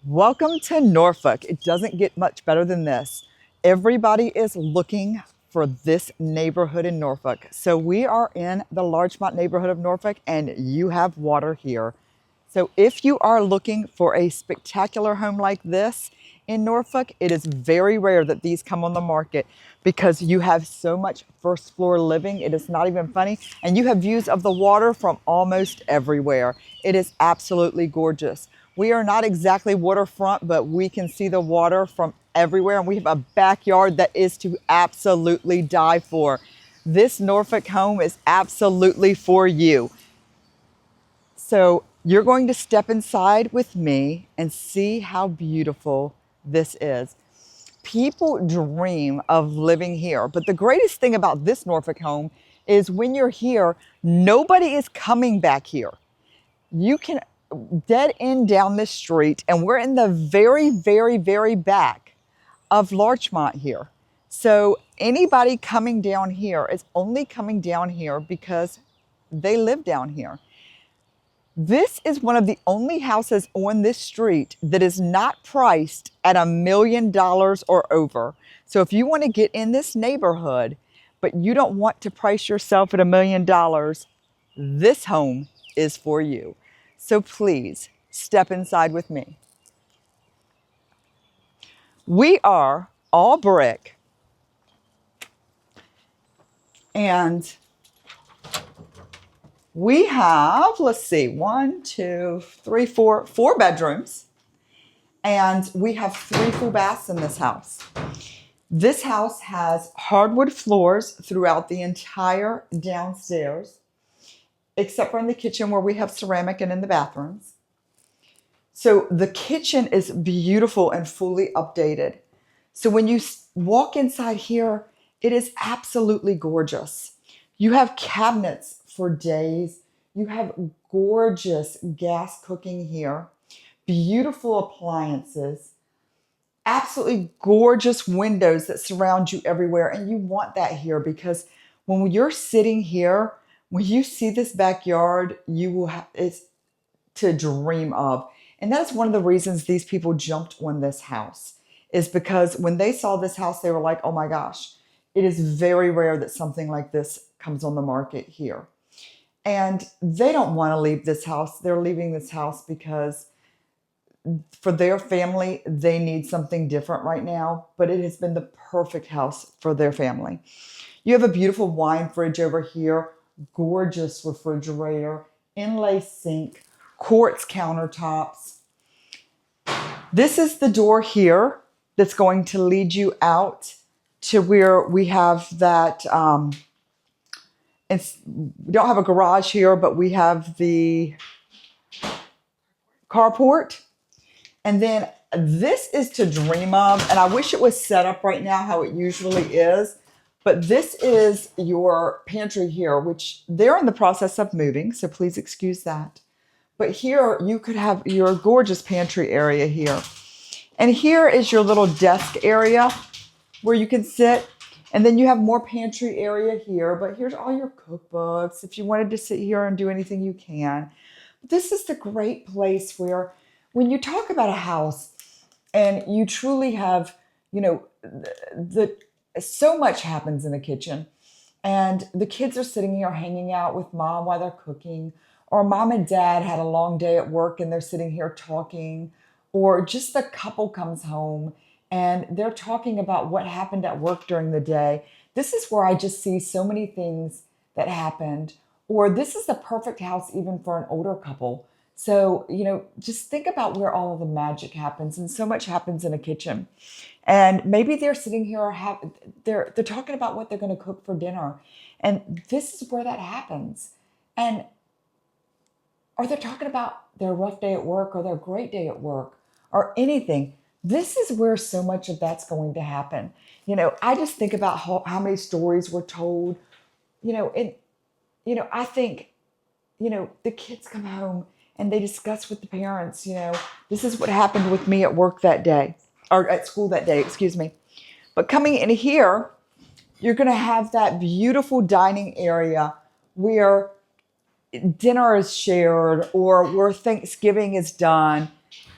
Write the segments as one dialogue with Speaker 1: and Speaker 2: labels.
Speaker 1: Welcome to Norfolk. It doesn't get much better than this. Everybody is looking for this neighborhood in Norfolk. So we are in the Larchmont neighborhood of Norfolk and you have water here. So if you are looking for a spectacular home like this in Norfolk, it is very rare that these come on the market because you have so much first floor living. It is not even funny. And you have views of the water from almost everywhere. It is absolutely gorgeous. We are not exactly waterfront, but we can see the water from everywhere. And we have a backyard that is to absolutely die for. This Norfolk home is absolutely for you. So you're going to step inside with me and see how beautiful this is. People dream of living here, but the greatest thing about this Norfolk home is when you're here, nobody is coming back here. You can dead end down this street and we're in the very back of Larchmont here. So anybody coming down here is only coming down here because they live down here. This is one of the only houses on this street that is not priced at $1 million or over. So if you want to get in this neighborhood, but you don't want to price yourself at $1 million, this home is for you. So please step inside with me. We are all brick and we have, let's see, 1, 2, 3, 4 bedrooms, and we have 3 full baths in this house. This house has hardwood floors throughout the entire downstairs, except for in the kitchen where we have ceramic and in the bathrooms. So the kitchen is beautiful and fully updated. So when you walk inside here, it is absolutely gorgeous. You have cabinets for days. You have gorgeous gas cooking here, beautiful appliances, absolutely gorgeous windows that surround you everywhere. And you want that here because when you're sitting here, when you see this backyard, you will have, it's to dream of. And that is one of the reasons these people jumped on this house, is because when they saw this house, they were like, oh my gosh, it is very rare that something like this comes on the market here. And they don't want to leave this house. They're leaving this house because for their family, they need something different right now, but it has been the perfect house for their family. You have a beautiful wine fridge over here, gorgeous refrigerator, inlay sink, quartz countertops. This is the door here that's going to lead you out to where we have that, we don't have a garage here, but we have the carport. And then this is to dream of, and I wish it was set up right now how it usually is, but this is your pantry here, which they're in the process of moving, so please excuse that. But here you could have your gorgeous pantry area here. And here is your little desk area where you can sit. And then you have more pantry area here, but here's all your cookbooks. If you wanted to sit here and do anything, you can. This is the great place where when you talk about a house and you truly have, you know, so much happens in the kitchen and the kids are sitting here hanging out with mom while they're cooking, or mom and dad had a long day at work and they're sitting here talking, or just the couple comes home and they're talking about what happened at work during the day. This is where I just see so many things that happened. Or this is the perfect house even for an older couple. So, you know, just think about where all of the magic happens, and so much happens in a kitchen. And maybe they're sitting here, they're talking about what they're going to cook for dinner. And this is where that happens. And or they're talking about their rough day at work or their great day at work or anything. This is where so much of that's going to happen. You know, I just think about how many stories were told, you know, and, you know, I think, you know, the kids come home and they discuss with the parents, you know, this is what happened with me at work that day, or at school that day, excuse me. But coming in here, you're going to have that beautiful dining area where dinner is shared or where Thanksgiving is done.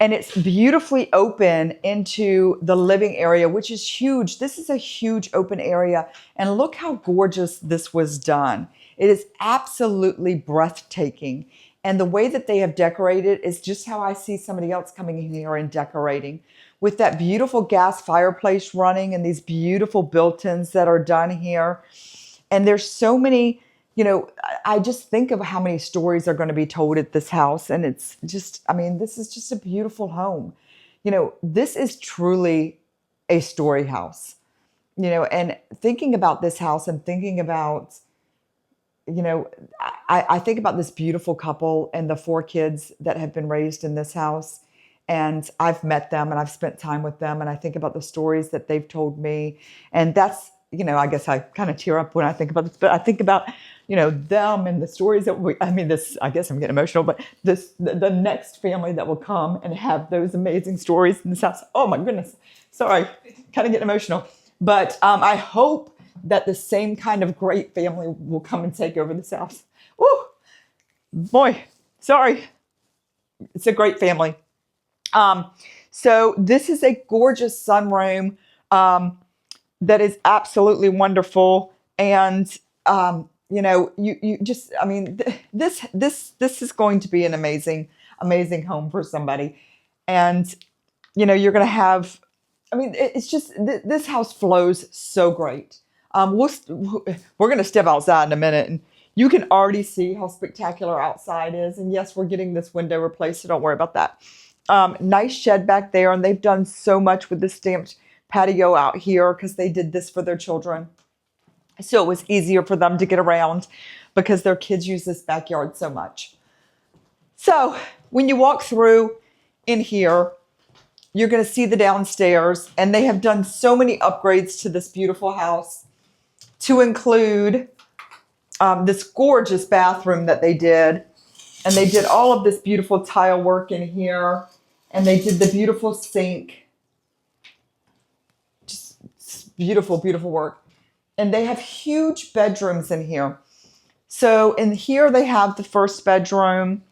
Speaker 1: And it's beautifully open into the living area, which is huge. This is a huge open area. And look how gorgeous this was done. It is absolutely breathtaking. And the way that they have decorated is just how I see somebody else coming in here and decorating, with that beautiful gas fireplace running and these beautiful built-ins that are done here. And there's so many, I just think of how many stories are going to be told at this house. And it's just, I mean, this is just a beautiful home. This is truly a story house, and thinking about this house and thinking about, I think about this beautiful couple and the 4 kids that have been raised in this house. And I've met them and I've spent time with them. And I think about the stories that they've told me. And that's, I guess I kind of tear up when I think about this, but I think about, them and the stories that I guess I'm getting emotional, but the next family that will come and have those amazing stories in this house. Oh my goodness. Sorry, kind of getting emotional. But I hope that the same kind of great family will come and take over this house. Woo, boy, sorry. It's a great family. So this is a gorgeous sunroom that is absolutely wonderful. And, you just, I mean, this is going to be an amazing, amazing home for somebody. And, you're going to have, it's just, this house flows so great. We're going to step outside in a minute, and you can already see how spectacular outside is. And yes, we're getting this window replaced, so don't worry about that. Nice shed back there, and they've done so much with the stamped patio out here because they did this for their children. So it was easier for them to get around because their kids use this backyard so much. So when you walk through in here, you're going to see the downstairs, and they have done so many upgrades to this beautiful house, to include this gorgeous bathroom that they did. And they did all of this beautiful tile work in here. And they did the beautiful sink. Just beautiful, beautiful work. And they have huge bedrooms in here. So in here they have the first bedroom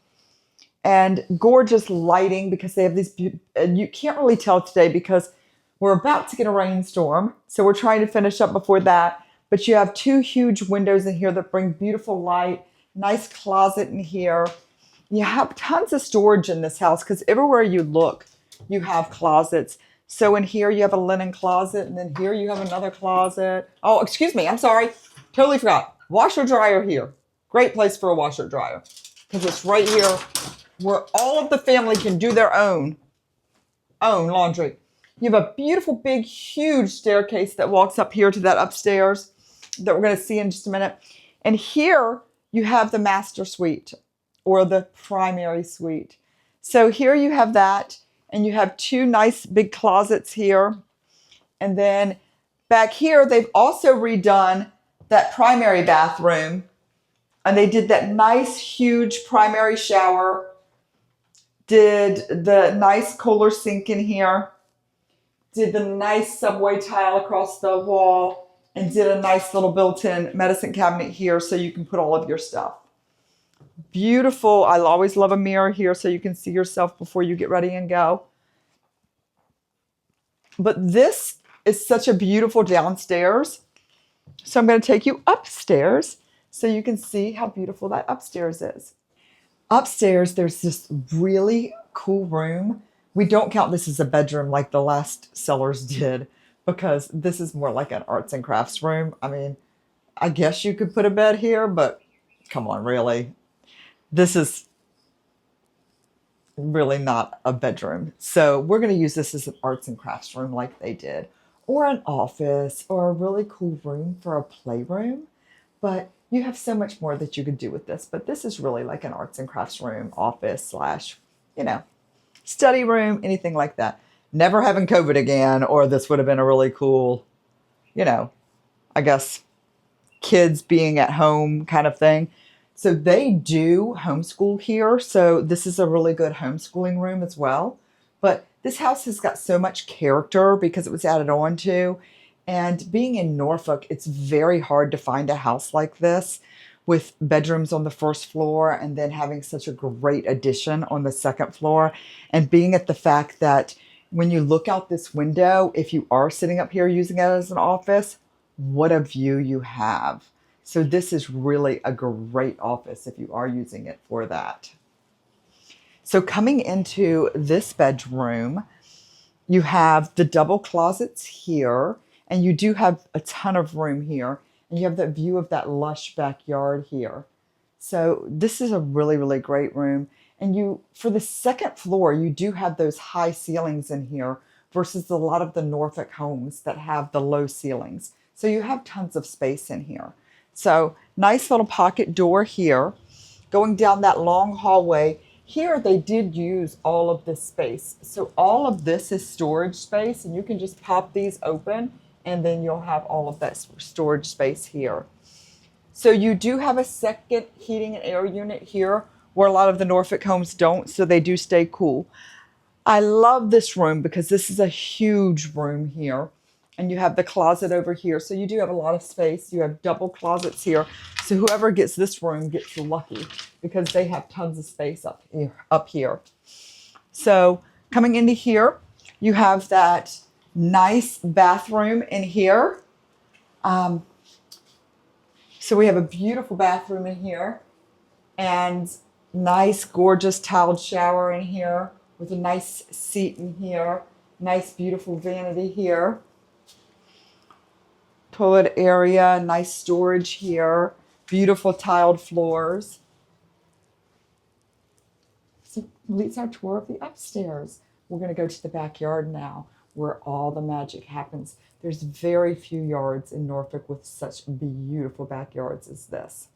Speaker 1: and gorgeous lighting because they have these, and you can't really tell today because we're about to get a rainstorm. So we're trying to finish up before that. But you have 2 huge windows in here that bring beautiful light, nice closet in here. You have tons of storage in this house because everywhere you look, you have closets. So in here you have a linen closet, and then here you have another closet. Oh, excuse me, I'm sorry. Totally forgot. Washer dryer here. Great place for a washer dryer because it's right here where all of the family can do their own laundry. You have a beautiful, big, huge staircase that walks up here to that upstairs that we're going to see in just a minute. And here you have the master suite or the primary suite. So here you have that, and you have 2 nice big closets here. And then back here, they've also redone that primary bathroom, and they did that nice, huge primary shower, did the nice Kohler sink in here, did the nice subway tile across the wall, and did a nice little built-in medicine cabinet here so you can put all of your stuff. Beautiful. I always love a mirror here so you can see yourself before you get ready and go. But this is such a beautiful downstairs. So I'm going to take you upstairs so you can see how beautiful that upstairs is. Upstairs, there's this really cool room. We don't count this as a bedroom like the last sellers did, because this is more like an arts and crafts room. I mean, I guess you could put a bed here, but come on, really? This is really not a bedroom. So we're going to use this as an arts and crafts room like they did, or an office, or a really cool room for a playroom. But you have so much more that you could do with this. But this is really like an arts and crafts room, office / study room, anything like that. Never having COVID again, or this would have been a really cool, I guess, kids being at home kind of thing. So they do homeschool here. So this is a really good homeschooling room as well. But this house has got so much character because it was added on to. And being in Norfolk, it's very hard to find a house like this with bedrooms on the first floor and then having such a great addition on the second floor. And being at the fact that when you look out this window, if you are sitting up here using it as an office, what a view you have. So this is really a great office if you are using it for that. So coming into this bedroom, you have the double closets here, and you do have a ton of room here, and you have that view of that lush backyard here. So this is a really, really great room. And you, for the second floor, you do have those high ceilings in here versus a lot of the Norfolk homes that have the low ceilings. So you have tons of space in here. So nice little pocket door here. Going down that long hallway, here they did use all of this space. So all of this is storage space, and you can just pop these open and then you'll have all of that storage space here. So you do have a second heating and air unit here where a lot of the Norfolk homes don't, so they do stay cool. I love this room because this is a huge room here. And you have the closet over here. So you do have a lot of space. You have double closets here. So whoever gets this room gets lucky because they have tons of space up here. So coming into here, you have that nice bathroom in here. So we have a beautiful bathroom in here and nice, gorgeous tiled shower in here with a nice seat in here. Nice, beautiful vanity here. Toilet area, nice storage here. Beautiful tiled floors. So completes our tour of the upstairs. We're going to go to the backyard now where all the magic happens. There's very few yards in Norfolk with such beautiful backyards as this.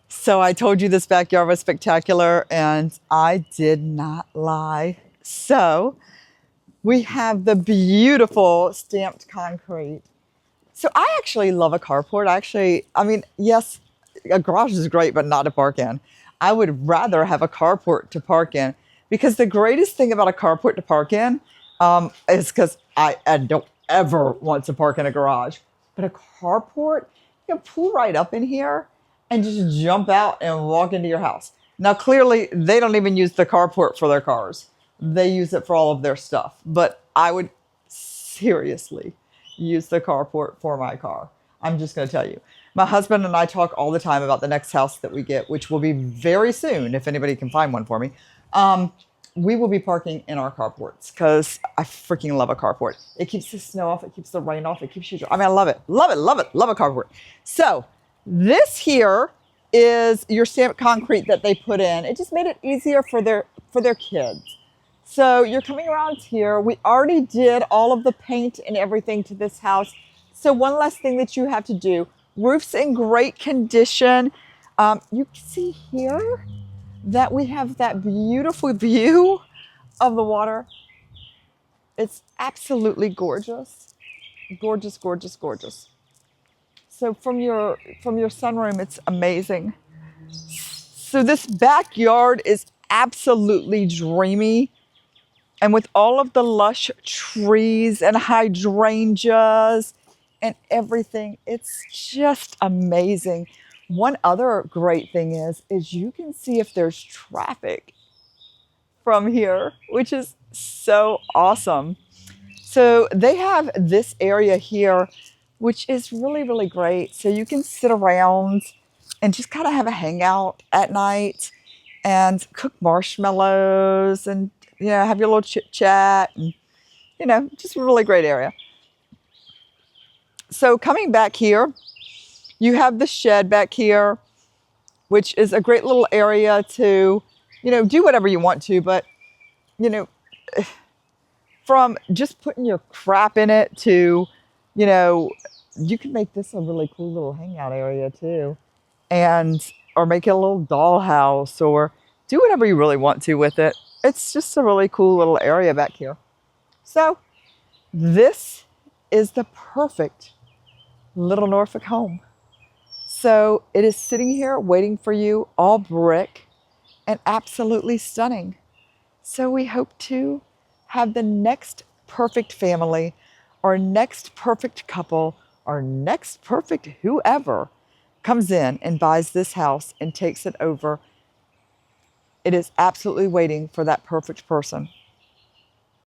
Speaker 1: So I told you this backyard was spectacular, and I did not lie. So we have the beautiful stamped concrete. So I actually love a carport. I mean, yes, a garage is great, but not to park in. I would rather have a carport to park in because the greatest thing about a carport to park in is because I don't ever want to park in a garage. But a carport, you can pull right up in here and just jump out and walk into your house. Now, clearly, they don't even use the carport for their cars. They use it for all of their stuff. But I would seriously use the carport for my car. I'm just going to tell you. My husband and I talk all the time about the next house that we get, which will be very soon, if anybody can find one for me. We will be parking in our carports because I freaking love a carport. It keeps the snow off. It keeps the rain off. It keeps you dry. I mean, I love it. Love it. Love it. Love a carport. So this here is your stamped concrete that they put in. It just made it easier for their kids. So you're coming around here. We already did all of the paint and everything to this house. So one last thing that you have to do. Roof's in great condition. You can see here that we have that beautiful view of the water. It's absolutely gorgeous. Gorgeous, gorgeous, gorgeous. So from your sunroom, it's amazing. So this backyard is absolutely dreamy. And with all of the lush trees and hydrangeas and everything, it's just amazing. One other great thing is you can see if there's traffic from here, which is so awesome. So they have this area here, which is really, really great. So you can sit around and just kind of have a hangout at night and cook marshmallows and, you know, have your little chit chat and, you know, just a really great area. So coming back here, you have the shed back here, which is a great little area to, you know, do whatever you want to, but, you know, from just putting your crap in it to, you know, you can make this a really cool little hangout area too. Or make it a little dollhouse or do whatever you really want to with it. It's just a really cool little area back here. So this is the perfect little Norfolk home. So it is sitting here waiting for you, all brick and absolutely stunning. So we hope to have the next perfect family, or next perfect couple, or next perfect whoever comes in and buys this house and takes it over, it is absolutely waiting for that perfect person.